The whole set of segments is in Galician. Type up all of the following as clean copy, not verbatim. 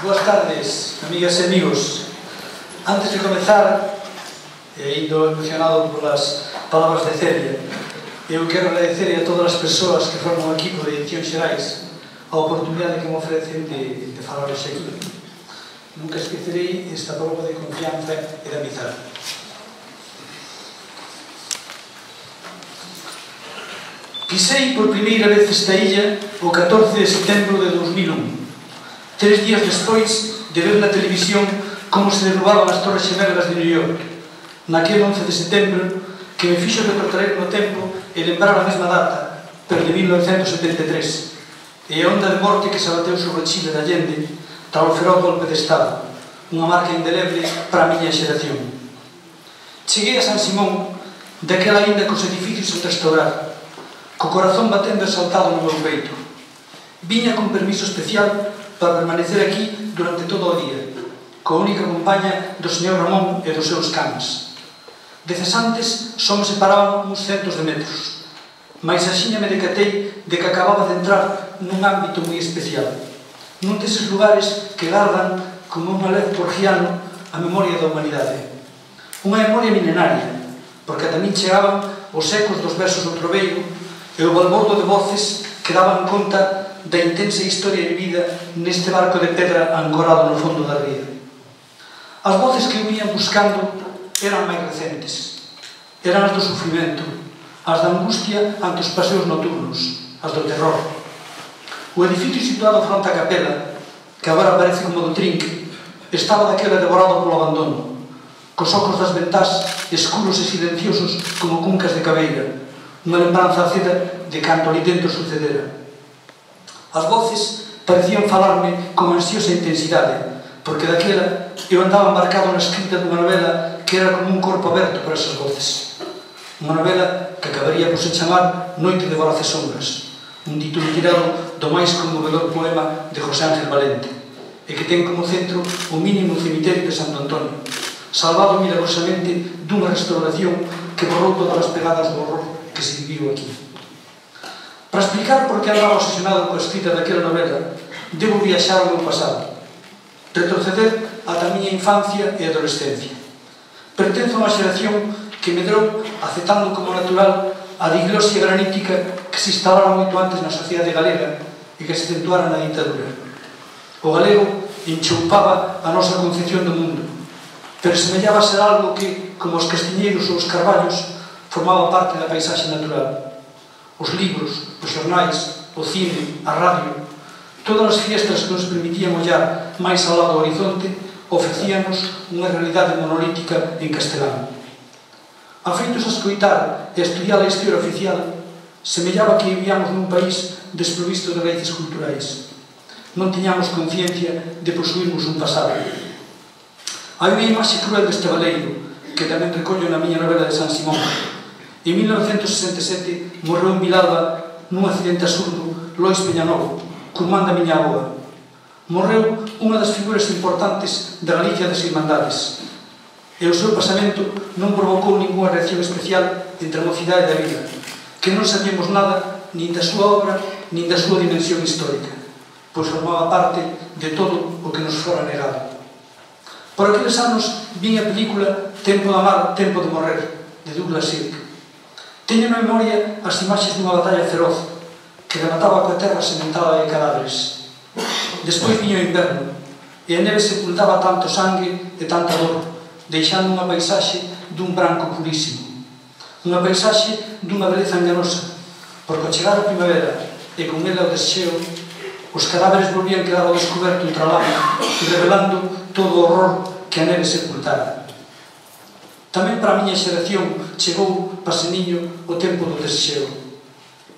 Boas tardes, amigas e amigos. Antes de comezar, indo emocionado polas palabras de Celia, eu quero agradecer a todas as persoas que forman o equipo de Edicións Xerais a oportunidade que me ofrecen de falar hoxe aquí. Nunca esquecerei esta prova de confianza e de amizade. Pisei por primeira vez esta illa o 14 de setembro de 2001, 3 días despois de ver na televisión como se derrubaban as Torres Xemelgas de New York, naquele 11 de setembro que me fixo retrotraer no tempo e lembrar a mesma data, pero de 1973, e a onda de morte que se abateu sobre Chile de Allende tras o feroz golpe de Estado, unha marca indeleble para a miña xeración. Cheguei a San Simón, daquela aínda cos edificios sen restaurar, co corazón batendo exaltado no meu peito. Viña con permiso especial para permanecer aquí durante todo o día, coa única compaña do señor Ramón e dos seus cans. De cesantes só me separaban uns centos de metros, mais axiña me decatei de que acababa de entrar nun ámbito moi especial, nun deses lugares que gardan como un alez porgiano a memoria da humanidade. Unha memoria milenaria, porque ata min chegaban os ecos dos versos do troveiro e o balbordo de voces que daban conta da intensa historia vivida neste barco de pedra ancorado no fondo da ría. As voces que eu ían buscando eran máis recentes. Eran as do sufrimento, as da angustia ante os paseos nocturnos, as do terror. O edificio situado fronte á capela, que agora parece como do trinque, estaba daquela devorado polo abandono, cos ocos das ventás escuros e silenciosos como cuncas de cabeira, unha lembranza aceda de canto ali dentro sucedera. As voces parecían falarme con ansiosa intensidade, porque daquela eu andaba embarcado na escrita dunha novela que era como un corpo aberto para esas voces. Unha novela que acabaría por se chamar Noite de voraces sombras, un título tirado do máis conmovedor poema de José Ángel Valente, e que ten como centro o mínimo cemiterio de Santo Antonio, salvado milagrosamente dunha restauración que borrou todas as pegadas do horror que se viviu aquí. Para explicar por que andaba obsesionado coa escrita daquela novela, debo viaxar ao meu pasado, retroceder ata a miña infancia e adolescencia. Pertenzo a unha xeración que medrou aceptando como natural a diglosia granítica que se instalara moito antes na sociedade galega e que se acentuara na ditadura. O galego enchoupaba a nosa concepción do mundo, pero semellaba ser algo que, como os castiñeiros ou os carballos, formaba parte da paisaxe natural. Os libros, os xornais, o cine, a radio, todas as fiestas que nos permitían ollar máis ao lado do horizonte ofrecíanos unha realidade monolítica en castelán. Afeitos a escoitar e a estudiar a historia oficial, semellaba que vivíamos nun país desprovisto de raíces culturais. Non tiñamos conciencia de posuirmos un pasado. Hai unha imaxe cruel deste baleiro, que tamén recollo na miña novela de San Simón. En 1967 morreu en Vilalba nun accidente absurdo Lois Peñanovo, curmán da miña avoa. Morreu unha das figuras importantes da Galicia das Irmandades, e o seu pasamento non provocou ninguna reacción especial entre a mocidade da vida, que non sabíamos nada nin da súa obra nin da súa dimensión histórica, pois formaba parte de todo o que nos fora negado. Por aqueles anos vin a película Tempo de amar, tempo de morrer, de Douglas Sirk. Teño na memoria as imaxes dunha batalla feroz que remataba coa terra sementada de cadáveres. Despois viño o inverno e a neve sepultaba tanto sangue e tanta dor, deixando unha paisaxe dun branco purísimo. Unha paisaxe dunha beleza enganosa, porque ao chegar a primavera e con ela o desxeo, os cadáveres volvían quedar ao descoberto entre a lama e revelando todo o horror que a neve sepultara. Tamén para a miña xeración chegou paseniño o tempo do desxeo,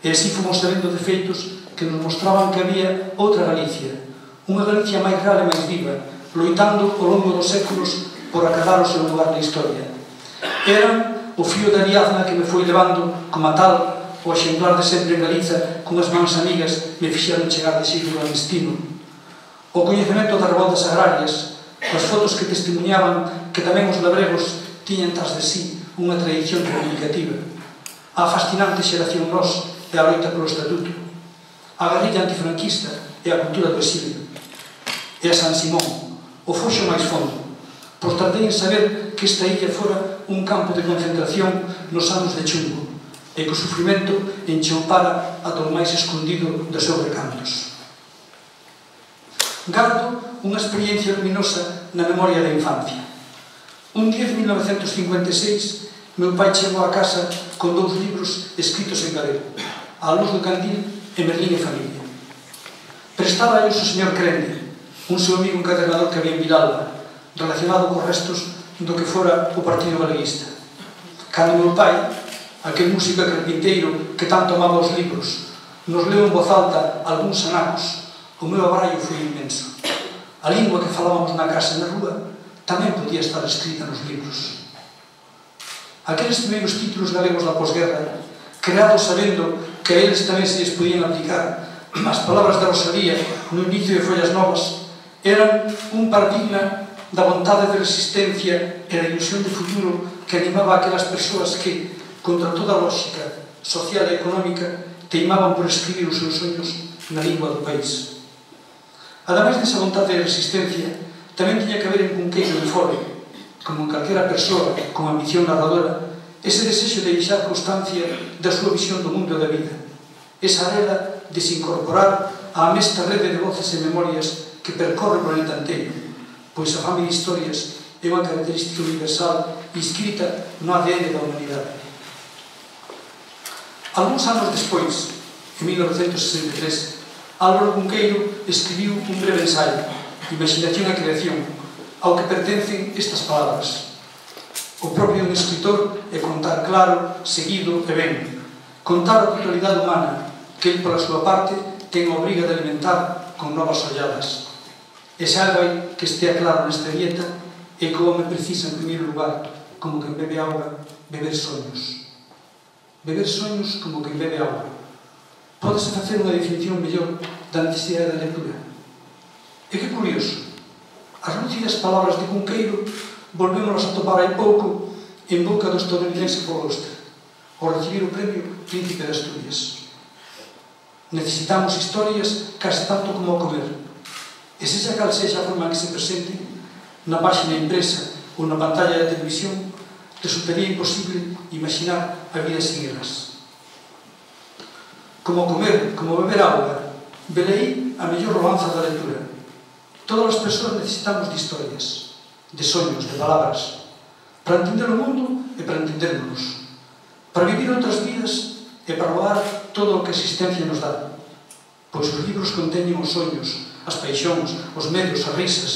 e así fomos sabendo de feitos que nos mostraban que había outra Galicia, unha Galicia máis real e máis viva, loitando ao longo dos séculos por acadar o seu lugar na historia. Eran o fío da Ariadna que me foi levando, como a tal, o exemplar de sempre en Galiza, con as mans amigas me fixeron chegar de xeito ao destino. O coñecemento das revoltas agrarias, coas fotos que testemunhaban que tamén os labregos tiñan tras de sí unha tradición reivindicativa, a fascinante xeración Nós e a loita polo estatuto, a guerrilla antifranquista e a cultura do exilio. e a San Simón, o foxo máis fondo, pois tardei en saber que esta illa fora un campo de concentración nos anos de chumbo e que o sufrimento encheupara ata o máis escondido dos seus recantos. Gardo unha experiencia luminosa na memoria da infancia. Un día de 1956, meu pai chegou a casa con 2 libros escritos en galego, A luz do candil e Merlín e familia. Prestaba a ellos o señor Crende, un seu amigo encadernador que había en Vilalba, relacionado cos restos do que fora o Partido Galeguista. Cando meu pai, aquel músico e carpinteiro que tanto amaba os libros, nos leu en voz alta algúns anacos, o meu abraio foi inmenso. A lingua que falábamos na casa e na rúa tamén podía estar escrita nos libros. Aqueles primeiros títulos galegos da posguerra, creados sabendo que a eles tamén se lles podían aplicar as palabras da Rosalía no inicio de Follas Novas, eran un paradigma da vontade de resistencia e da ilusión de futuro que animaba a aquelas persoas que, contra toda a lógica social e económica, teimaban por escribir os seus sonhos na lingua do país. Ademais desa vontade de resistencia, tamén tiña que haber en Cunqueiro de Fore, como en calquera persoa con ambición narradora, ese desexo de deixar constancia da súa visión do mundo e da vida, esa arela de se incorporar á mesta rede de voces e memorias que percorre o planeta inteiro, pois a fame de historias é unha característica universal inscrita no ADN da humanidade. Algúns anos despois, en 1963, Álvaro Cunqueiro escribiu un breve ensaio, Imaginación e Creación, ao que pertencen estas palabras. O propio un escritor é contar claro, seguido e ben, contar a totalidade humana que el, pola súa parte, ten a obriga de alimentar con novas olladas. E salva que estea claro nesta dieta é que o home precisa, en primeiro lugar, como quen bebe auga, beber soños. Beber soños como quen bebe auga. Pódese facer unha definición mellor da necesidade da lectura. E que curioso, as lúcidas palabras de Cunqueiro volvémonos a topar hai pouco en boca do estadounidense Paul Auster, ao recibir o premio Príncipe de Asturias. Necesitamos historias case tanto como ao comer. E sexa cal sexa a forma que se presente na página impresa ou na pantalla da televisión, resultaría imposible imaginar a vida sin elas. Como comer, como beber auga, velei a mellor romanza da lectura. Todas as persoas necesitamos de historias, de soños, de palabras, para entender o mundo e para entendernos, para vivir outras vidas e para rodar todo o que a existencia nos dá. Pois os libros conteñen os soños, as paixóns, os medos, as risas.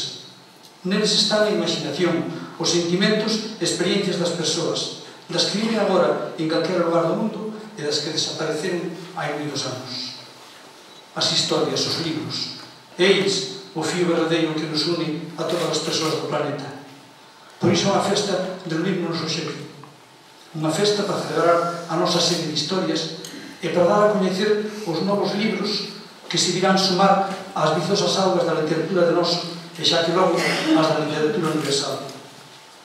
Neles está a imaginación, os sentimentos e experiencias das persoas, das que viven agora en calquera lugar do mundo e das que desapareceron hai moitos anos. As historias, os libros, eis o fío verdadeiro que nos une a todas as persoas do planeta. Por iso é unha festa de reunirnos hoxe aquí. Unha festa para celebrar a nosa serie de historias e para dar a coñecer os novos libros que se virán sumar ás vizosas augas da literatura de noso e xa que logo as da literatura universal.